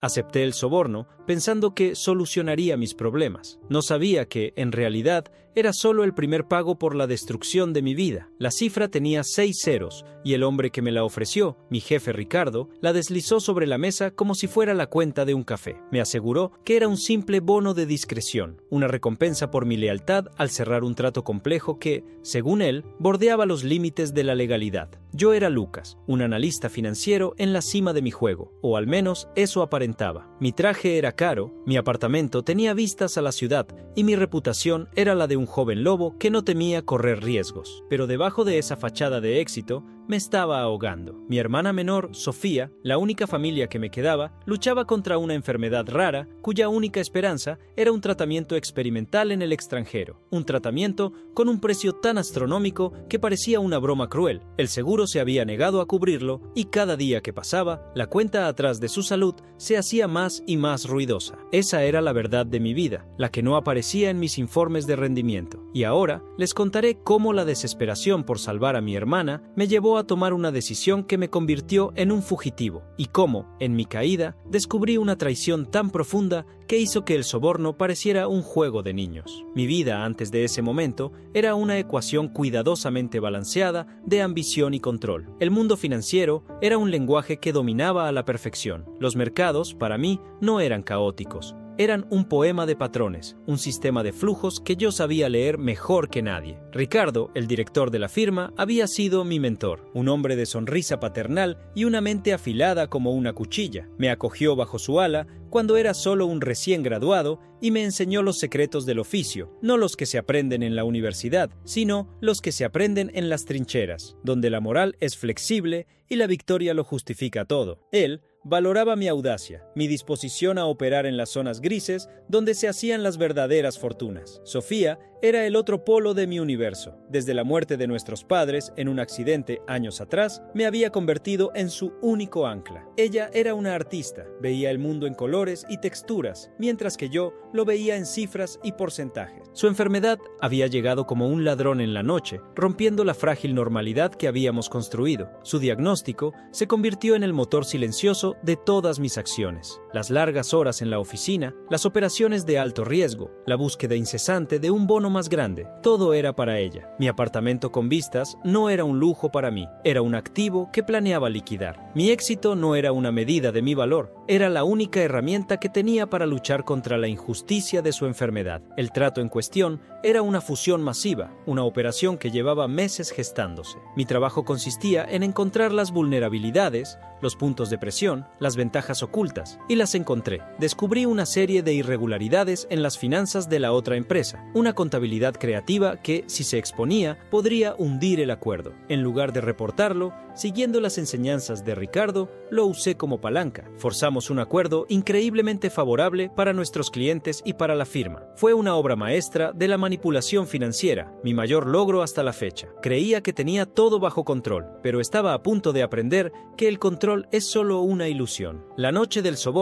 Acepté el soborno pensando que solucionaría mis problemas. No sabía que, en realidad, era solo el primer pago por la destrucción de mi vida. La cifra tenía 6 ceros, y el hombre que me la ofreció, mi jefe Ricardo, la deslizó sobre la mesa como si fuera la cuenta de un café. Me aseguró que era un simple bono de discreción, una recompensa por mi lealtad al cerrar un trato complejo que, según él, bordeaba los límites de la legalidad. Yo era Lucas, un analista financiero en la cima de mi juego, o al menos eso aparentaba. Mi traje era caro, mi apartamento tenía vistas a la ciudad y mi reputación era la de un joven lobo que no temía correr riesgos. Pero debajo de esa fachada de éxito me estaba ahogando. Mi hermana menor, Sofía, la única familia que me quedaba, luchaba contra una enfermedad rara cuya única esperanza era un tratamiento experimental en el extranjero. Un tratamiento con un precio tan astronómico que parecía una broma cruel. El seguro se había negado a cubrirlo y cada día que pasaba, la cuenta atrás de su salud se hacía más y más ruidosa. Esa era la verdad de mi vida, la que no aparecía en mis informes de rendimiento. Y ahora les contaré cómo la desesperación por salvar a mi hermana me llevó a tomar una decisión que me convirtió en un fugitivo, y cómo, en mi caída, descubrí una traición tan profunda que hizo que el soborno pareciera un juego de niños. Mi vida antes de ese momento era una ecuación cuidadosamente balanceada de ambición y control. El mundo financiero era un lenguaje que dominaba a la perfección. Los mercados, para mí, no eran caóticos. Eran un poema de patrones, un sistema de flujos que yo sabía leer mejor que nadie. Ricardo, el director de la firma, había sido mi mentor, un hombre de sonrisa paternal y una mente afilada como una cuchilla. Me acogió bajo su ala cuando era solo un recién graduado y me enseñó los secretos del oficio, no los que se aprenden en la universidad, sino los que se aprenden en las trincheras, donde la moral es flexible y la victoria lo justifica todo. Él valoraba mi audacia, mi disposición a operar en las zonas grises donde se hacían las verdaderas fortunas. Sofía era el otro polo de mi universo. Desde la muerte de nuestros padres en un accidente años atrás, me había convertido en su único ancla. Ella era una artista, veía el mundo en colores y texturas, mientras que yo lo veía en cifras y porcentajes. Su enfermedad había llegado como un ladrón en la noche, rompiendo la frágil normalidad que habíamos construido. Su diagnóstico se convirtió en el motor silencioso de todas mis acciones. Las largas horas en la oficina, las operaciones de alto riesgo, la búsqueda incesante de un bono más grande, todo era para ella. Mi apartamento con vistas no era un lujo para mí, era un activo que planeaba liquidar. Mi éxito no era una medida de mi valor, era la única herramienta que tenía para luchar contra la injusticia de su enfermedad. El trato en cuestión era una fusión masiva, una operación que llevaba meses gestándose. Mi trabajo consistía en encontrar las vulnerabilidades, los puntos de presión, las ventajas ocultas, y las encontré. Descubrí una serie de irregularidades en las finanzas de la otra empresa, una contabilidad creativa que, si se exponía, podría hundir el acuerdo. En lugar de reportarlo, siguiendo las enseñanzas de Ricardo, lo usé como palanca. Forzamos un acuerdo increíblemente favorable para nuestros clientes y para la firma. Fue una obra maestra de la manipulación financiera, mi mayor logro hasta la fecha. Creía que tenía todo bajo control, pero estaba a punto de aprender que el control es solo una ilusión. La noche del soborno,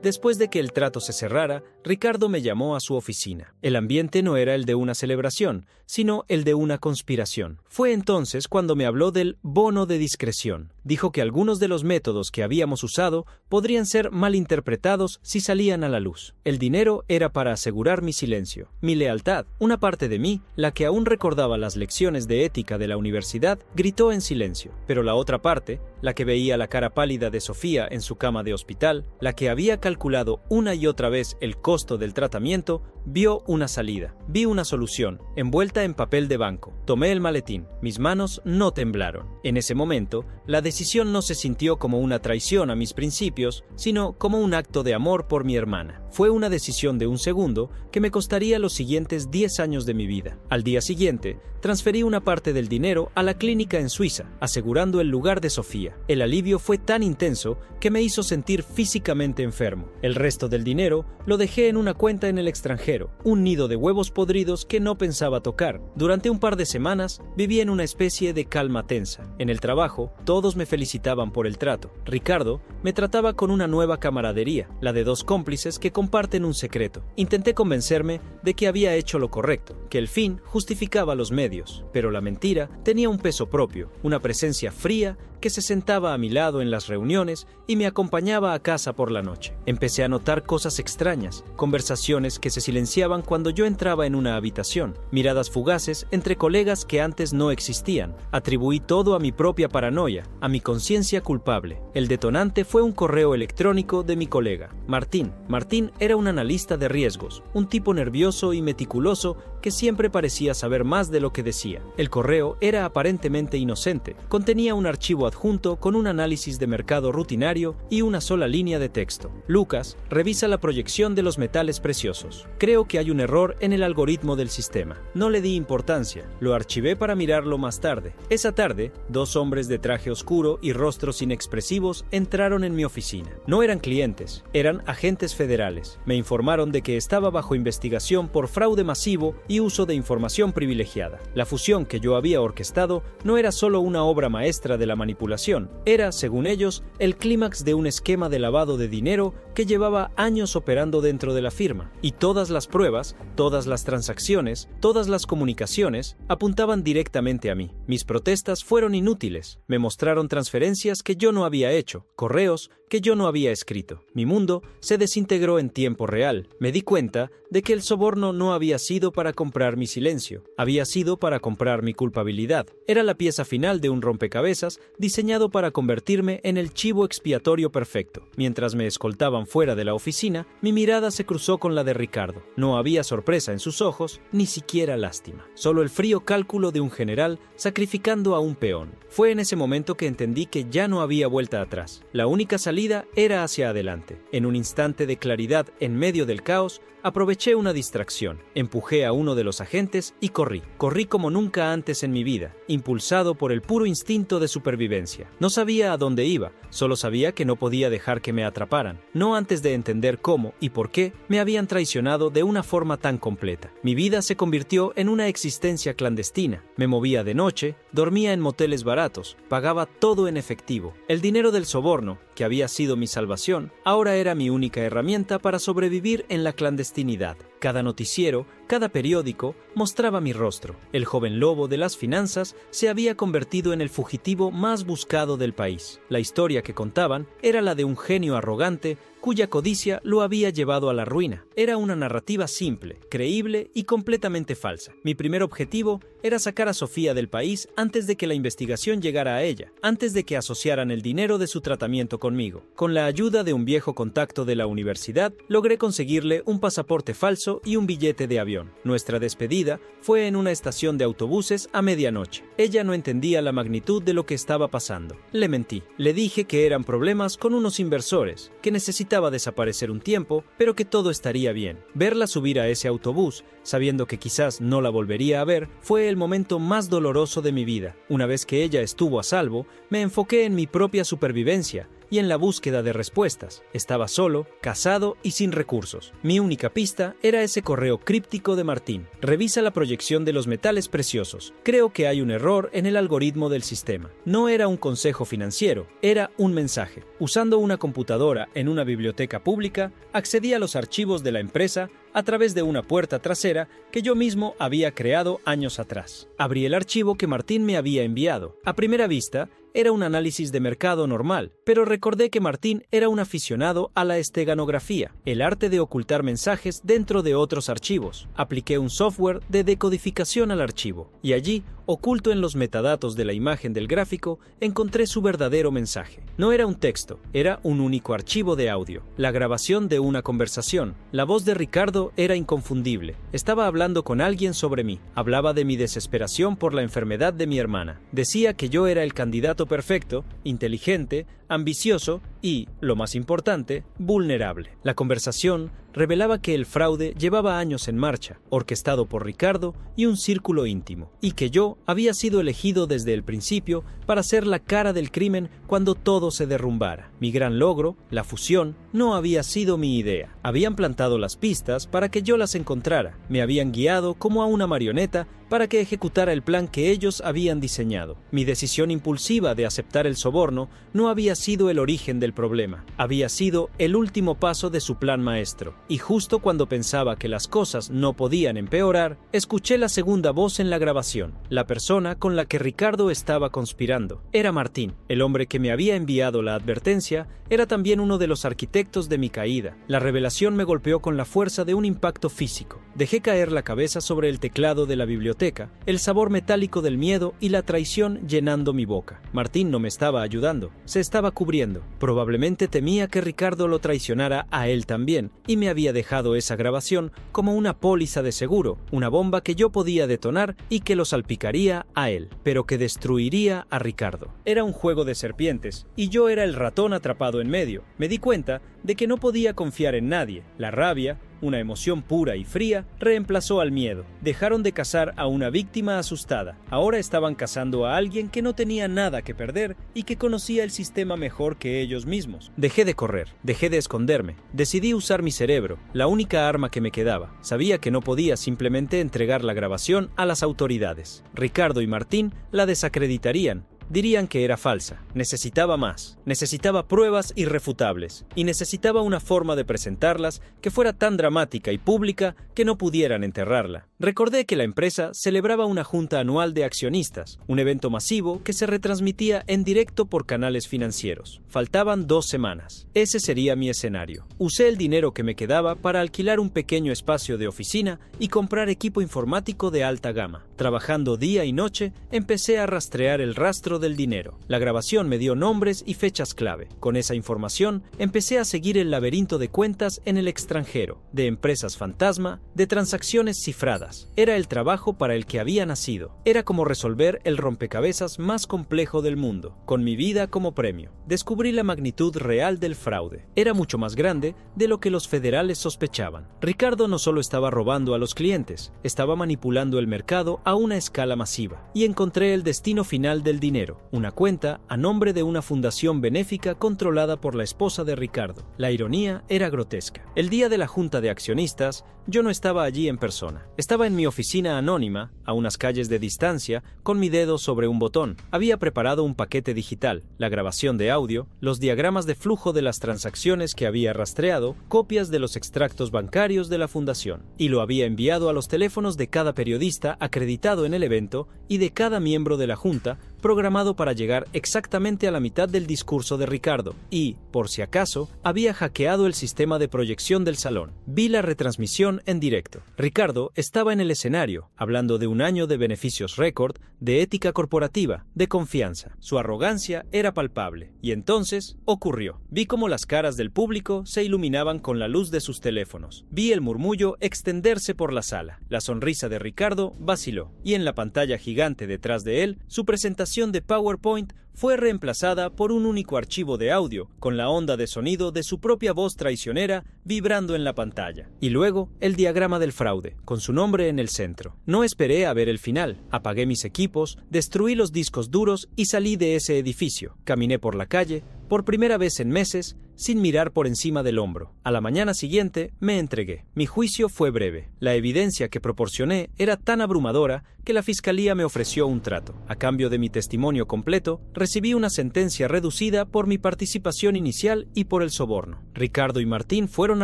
después de que el trato se cerrara, Ricardo me llamó a su oficina. El ambiente no era el de una celebración, sino el de una conspiración. Fue entonces cuando me habló del bono de discreción. Dijo que algunos de los métodos que habíamos usado podrían ser malinterpretados si salían a la luz. El dinero era para asegurar mi silencio, mi lealtad. Una parte de mí, la que aún recordaba las lecciones de ética de la universidad, gritó en silencio. Pero la otra parte, la que veía la cara pálida de Sofía en su cama de hospital, la que había calculado una y otra vez el costo del tratamiento, vio una salida. Vi una solución, envuelta en papel de banco. Tomé el maletín. Mis manos no temblaron. En ese momento, la decisión no se sintió como una traición a mis principios, sino como un acto de amor por mi hermana. Fue una decisión de un segundo que me costaría los siguientes 10 años de mi vida. Al día siguiente, transferí una parte del dinero a la clínica en Suiza, asegurando el lugar de Sofía. El alivio fue tan intenso que me hizo sentir físicamente enfermo. El resto del dinero lo dejé en una cuenta en el extranjero, un nido de huevos podridos que no pensaba tocar. Durante un par de semanas viví en una especie de calma tensa. En el trabajo, todos me felicitaban por el trato. Ricardo me trataba con una nueva camaradería, la de dos cómplices que comparten un secreto. Intenté convencerme de que había hecho lo correcto, que el fin justificaba los medios, pero la mentira tenía un peso propio, una presencia fría que se sentaba a mi lado en las reuniones y me acompañaba a casa por la noche. Empecé a notar cosas extrañas, conversaciones que se silenciaban cuando yo entraba en una habitación, miradas fugaces entre colegas que antes no existían. Atribuí todo a mi propia paranoia, a mi conciencia culpable. El detonante fue un correo electrónico de mi colega, Martín. Martín era un analista de riesgos, un tipo nervioso y meticuloso que siempre parecía saber más de lo que decía. El correo era aparentemente inocente. Contenía un archivo adjunto con un análisis de mercado rutinario y una sola línea de texto. Lucas, revisa la proyección de los metales preciosos. Creo que hay un error en el algoritmo del sistema. No le di importancia. Lo archivé para mirarlo más tarde. Esa tarde, 2 hombres de traje oscuro y rostros inexpresivos entraron en mi oficina. No eran clientes, eran agentes federales. Me informaron de que estaba bajo investigación por fraude masivo y uso de información privilegiada. La fusión que yo había orquestado no era solo una obra maestra de la manipulación, era, según ellos, el clímax de un esquema de lavado de dinero que llevaba años operando dentro de la firma. Y todas las pruebas, todas las transacciones, todas las comunicaciones apuntaban directamente a mí. Mis protestas fueron inútiles. Me mostraron transferencias que yo no había hecho, correos que yo no había escrito. Mi mundo se desintegró en tiempo real. Me di cuenta de que el soborno no había sido para comprar mi silencio, había sido para comprar mi culpabilidad. Era la pieza final de un rompecabezas diseñado para convertirme en el chivo expiatorio perfecto. Mientras me escoltaban fuera de la oficina, mi mirada se cruzó con la de Ricardo. No había sorpresa en sus ojos, ni siquiera lástima. Solo el frío cálculo de un general sacrificando a un peón. Fue en ese momento que entendí que ya no había vuelta atrás. La única salida era hacia adelante. En un instante de claridad en medio del caos, aproveché una distracción, empujé a uno de los agentes y corrí. Corrí como nunca antes en mi vida, impulsado por el puro instinto de supervivencia. No sabía a dónde iba, solo sabía que no podía dejar que me atraparan, no antes de entender cómo y por qué me habían traicionado de una forma tan completa. Mi vida se convirtió en una existencia clandestina. Me movía de noche, dormía en moteles baratos, pagaba todo en efectivo. El dinero del soborno, que había sido mi salvación, ahora era mi única herramienta para sobrevivir en la clandestinidad. Cada noticiero, cada periódico mostraba mi rostro. El joven lobo de las finanzas se había convertido en el fugitivo más buscado del país. La historia que contaban era la de un genio arrogante cuya codicia lo había llevado a la ruina. Era una narrativa simple, creíble y completamente falsa. Mi primer objetivo era sacar a Sofía del país antes de que la investigación llegara a ella, antes de que asociaran el dinero de su tratamiento conmigo. Con la ayuda de un viejo contacto de la universidad, logré conseguirle un pasaporte falso y un billete de avión. Nuestra despedida fue en una estación de autobuses a medianoche. Ella no entendía la magnitud de lo que estaba pasando. Le mentí. Le dije que eran problemas con unos inversores, que necesitaba desaparecer un tiempo, pero que todo estaría bien. Verla subir a ese autobús, sabiendo que quizás no la volvería a ver, fue el momento más doloroso de mi vida. Una vez que ella estuvo a salvo, me enfoqué en mi propia supervivencia y en la búsqueda de respuestas. Estaba solo, casado y sin recursos. Mi única pista era ese correo críptico de Martín. Revisa la proyección de los metales preciosos. Creo que hay un error en el algoritmo del sistema. No era un consejo financiero, era un mensaje. Usando una computadora en una biblioteca pública, accedí a los archivos de la empresa a través de una puerta trasera que yo mismo había creado años atrás. Abrí el archivo que Martín me había enviado. A primera vista, era un análisis de mercado normal, pero recordé que Martín era un aficionado a la esteganografía, el arte de ocultar mensajes dentro de otros archivos. Apliqué un software de decodificación al archivo, y allí, oculto en los metadatos de la imagen del gráfico, encontré su verdadero mensaje. No era un texto, era un único archivo de audio, la grabación de una conversación. La voz de Ricardo era inconfundible. Estaba hablando con alguien sobre mí. Hablaba de mi desesperación por la enfermedad de mi hermana. Decía que yo era el candidato perfecto, inteligente, ambicioso y, lo más importante, vulnerable. La conversación revelaba que el fraude llevaba años en marcha, orquestado por Ricardo y un círculo íntimo, y que yo había sido elegido desde el principio para ser la cara del crimen cuando todo se derrumbara. Mi gran logro, la fusión, no había sido mi idea. Habían plantado las pistas para que yo las encontrara. Me habían guiado como a una marioneta para que ejecutara el plan que ellos habían diseñado. Mi decisión impulsiva de aceptar el soborno no había sido el origen del problema, había sido el último paso de su plan maestro. Y justo cuando pensaba que las cosas no podían empeorar, escuché la segunda voz en la grabación, la persona con la que Ricardo estaba conspirando. Era Martín, el hombre que me había enviado la advertencia, era también uno de los arquitectos de mi caída. La revelación me golpeó con la fuerza de un impacto físico. Dejé caer la cabeza sobre el teclado de la biblioteca, el sabor metálico del miedo y la traición llenando mi boca. Martín no me estaba ayudando, se estaba cubriendo. Probablemente temía que Ricardo lo traicionara a él también, y me había dejado esa grabación como una póliza de seguro, una bomba que yo podía detonar y que lo salpicaría a él, pero que destruiría a Ricardo. Era un juego de serpientes, y yo era el ratón atrapado en medio. Me di cuenta de que no podía confiar en nadie. La rabia, una emoción pura y fría, reemplazó al miedo. Dejaron de cazar a una víctima asustada. Ahora estaban cazando a alguien que no tenía nada que perder y que conocía el sistema mejor que ellos mismos. Dejé de correr, dejé de esconderme. Decidí usar mi cerebro, la única arma que me quedaba. Sabía que no podía simplemente entregar la grabación a las autoridades. Ricardo y Martín la desacreditarían. Dirían que era falsa. Necesitaba más. Necesitaba pruebas irrefutables. Y necesitaba una forma de presentarlas que fuera tan dramática y pública que no pudieran enterrarla. Recordé que la empresa celebraba una junta anual de accionistas, un evento masivo que se retransmitía en directo por canales financieros. Faltaban 2 semanas. Ese sería mi escenario. Usé el dinero que me quedaba para alquilar un pequeño espacio de oficina y comprar equipo informático de alta gama. Trabajando día y noche, empecé a rastrear el rastro del dinero. La grabación me dio nombres y fechas clave. Con esa información, empecé a seguir el laberinto de cuentas en el extranjero, de empresas fantasma, de transacciones cifradas. Era el trabajo para el que había nacido. Era como resolver el rompecabezas más complejo del mundo, con mi vida como premio. Descubrí la magnitud real del fraude. Era mucho más grande de lo que los federales sospechaban. Ricardo no solo estaba robando a los clientes, estaba manipulando el mercado a una escala masiva. Y encontré el destino final del dinero, una cuenta a nombre de una fundación benéfica controlada por la esposa de Ricardo. La ironía era grotesca. El día de la junta de accionistas, yo no estaba allí en persona. Estaba en mi oficina anónima, a unas calles de distancia, con mi dedo sobre un botón. Había preparado un paquete digital, la grabación de audio, los diagramas de flujo de las transacciones que había rastreado, copias de los extractos bancarios de la fundación, y lo había enviado a los teléfonos de cada periodista acreditado en el evento y de cada miembro de la junta, programado para llegar exactamente a la mitad del discurso de Ricardo, y, por si acaso, había hackeado el sistema de proyección del salón. Vi la retransmisión en directo. Ricardo estaba en el escenario, hablando de un año de beneficios récord, de ética corporativa, de confianza. Su arrogancia era palpable. Y entonces, ocurrió. Vi cómo las caras del público se iluminaban con la luz de sus teléfonos. Vi el murmullo extenderse por la sala. La sonrisa de Ricardo vaciló, y en la pantalla gigante detrás de él, su presentación de PowerPoint fue reemplazada por un único archivo de audio, con la onda de sonido de su propia voz traicionera vibrando en la pantalla. Y luego, el diagrama del fraude, con su nombre en el centro. No esperé a ver el final. Apagué mis equipos, destruí los discos duros y salí de ese edificio. Caminé por la calle, por primera vez en meses, sin mirar por encima del hombro. A la mañana siguiente me entregué. Mi juicio fue breve. La evidencia que proporcioné era tan abrumadora que la fiscalía me ofreció un trato. A cambio de mi testimonio completo, recibí una sentencia reducida por mi participación inicial y por el soborno. Ricardo y Martín fueron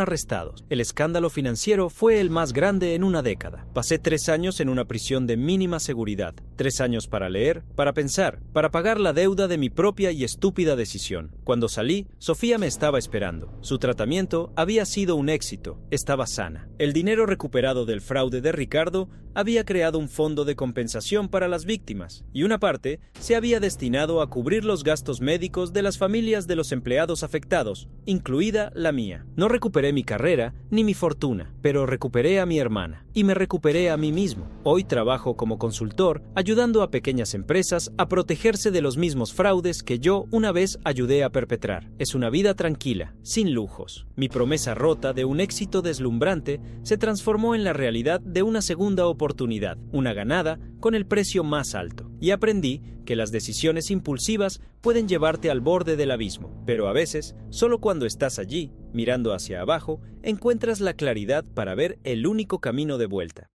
arrestados. El escándalo financiero fue el más grande en una década. Pasé 3 años en una prisión de mínima seguridad. 3 años para leer, para pensar, para pagar la deuda de mi propia y estúpida decisión. Cuando salí, Sofía me estaba esperando. Su tratamiento había sido un éxito. Estaba sana. El dinero recuperado del fraude de Ricardo había creado un fondo de compensación para las víctimas, y una parte se había destinado a cubrir los gastos médicos de las familias de los empleados afectados, incluida la mía. No recuperé mi carrera ni mi fortuna, pero recuperé a mi hermana, y me recuperé a mí mismo. Hoy trabajo como consultor, ayudando a pequeñas empresas a protegerse de los mismos fraudes que yo una vez ayudé a perpetrar. Es una vida tranquila, sin lujos. Mi promesa rota de un éxito deslumbrante se transformó en la realidad de una segunda oportunidad, una ganada con el precio más alto. Y aprendí que las decisiones impulsivas pueden llevarte al borde del abismo, pero a veces, solo cuando estás allí, mirando hacia abajo, encuentras la claridad para ver el único camino de vuelta.